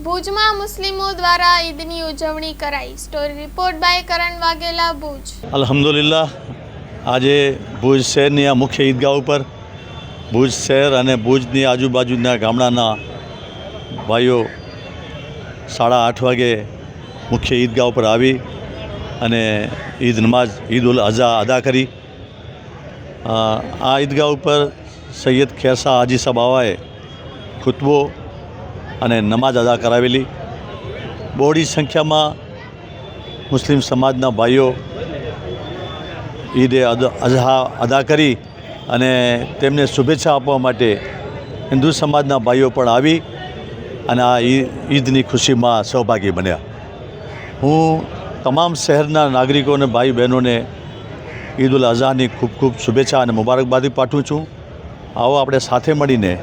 ભુજમાં મુસ્લિમો દ્વારા ઈદની ઉજવણી કરાઈ। સ્ટોરી રિપોર્ટ બાય કરણ વાઘેલા, ભુજ। અલ્હમ્દુલિલ્લાહ, આજે ભુજ શહેરની આ મુખ્ય ઈદગાહ ઉપર ભુજ શહેર અને ભુજની આજુબાજુના ગામડાના ભાઈઓ 8:30 વાગે મુખ્ય ઈદગાહ ઉપર આવી અને ઈદ નમાઝ ઈદ ઉલ અઝા અદા કરી। આ ઈદગાહ ઉપર સૈયદ ખેરસા હાજી સાહેબ બાવાએ ખુતબો અને નમાઝ અદા કરાવેલી। બહોળી સંખ્યામાં મુસ્લિમ સમાજના ભાઈઓ ઈદે અઝહા અદા કરી અને તેમને શુભેચ્છા આપવા માટે હિન્દુ સમાજના ભાઈઓ પણ આવી અને આ ઈદની ખુશીમાં સહભાગી બન્યા। હું તમામ શહેરના નાગરિકોને, ભાઈ બહેનોને ઈદ ઉલ અઝહાની ખૂબ ખૂબ શુભેચ્છા અને મુબારકબાદી પાઠવું છું। આવો આપણે સાથે મળીને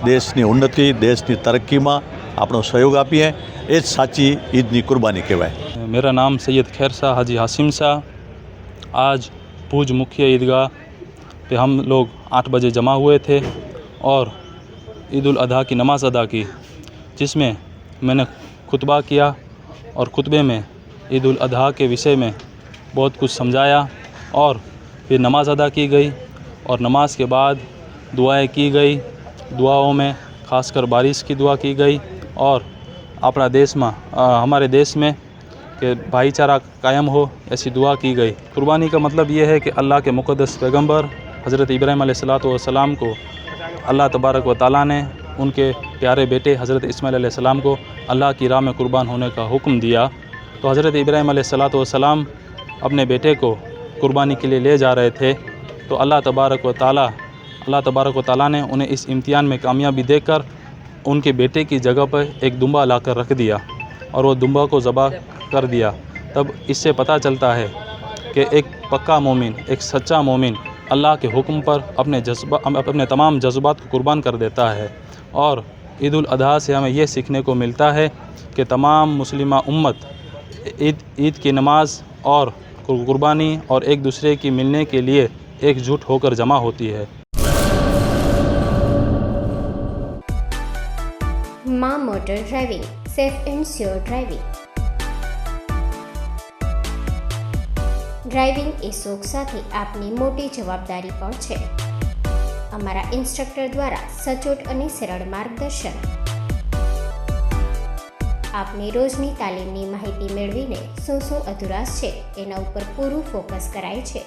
દેશની ઉન્નતિ, દેશની तरक्कीમાં આપણો સહયોગ આપીએ। એ જ સાચી ઈદની કુરબાની કહેવાય। मेरा नाम सैयद खैरसा हाजी हासिम शाह। आज भुज मुख्य ईदगाह पे हम लोग 8 बजे जमा हुए थे और ईद उल अज़हा की नमाज़ अदा की, जिसमें मैंने खुतबा किया और खुतबे में ईद उल अज़हा के विषय में बहुत कुछ समझाया और फिर नमाज़ अदा की गई और नमाज के बाद दुआएं की गई। दुआओं में खासकर बारिश की दुआ की गई और अपना देश में हमारे देश में कि भाईचारा कायम हो ऐसी दुआ की गई। कुर्बानी का मतलब ये है कि अल्लाह के मुक़द्दस पैगंबर हज़रत इब्राहीम अलैहिस्सलाम को अल्लाह तबारक व तआला ने उनके प्यारे बेटे हज़रत इस्माईल अलैहिस्सलाम को अल्लाह की राह में कुर्बान होने का हुक्म दिया। तो हज़रत इब्राहीम अलैहिस्सलाम अपने बेटे को कुर्बानी के लिए ले जा रहे थे, तो अल्लाह तबारक व तआला ने उन्हें इस इम्तिहान में कामयाबी देकर उनके बेटे की जगह पर एक दुम्बा लाकर रख दिया और वो दुम्बा को ज़बह कर दिया। तब इससे पता चलता है कि एक पक्का मोमिन, एक सच्चा मोमिन अल्लाह के हुक्म पर अपने तमाम जज्बात को कुर्बान कर देता है। और ईद उल अज़हा से हमें यह सीखने को मिलता है कि तमाम मुस्लिमा उम्मत ईद की नमाज और कुर्बानी और एक दूसरे की मिलने के लिए एकजुट होकर जमा होती है। माँ motor driving, safe and sure driving. Driving એ શોખ સાથે આપની મોટી જવાબદારી પણ છે। અમારા ઇન્સ્ટ્રક્ટર દ્વારા સચોટ અને સરળ માર્ગદર્શન આપની રોજની તાલીમની માહિતી મેળવીને શું અધુરાશ છે એના ઉપર પૂરું ફોકસ કરાય છે।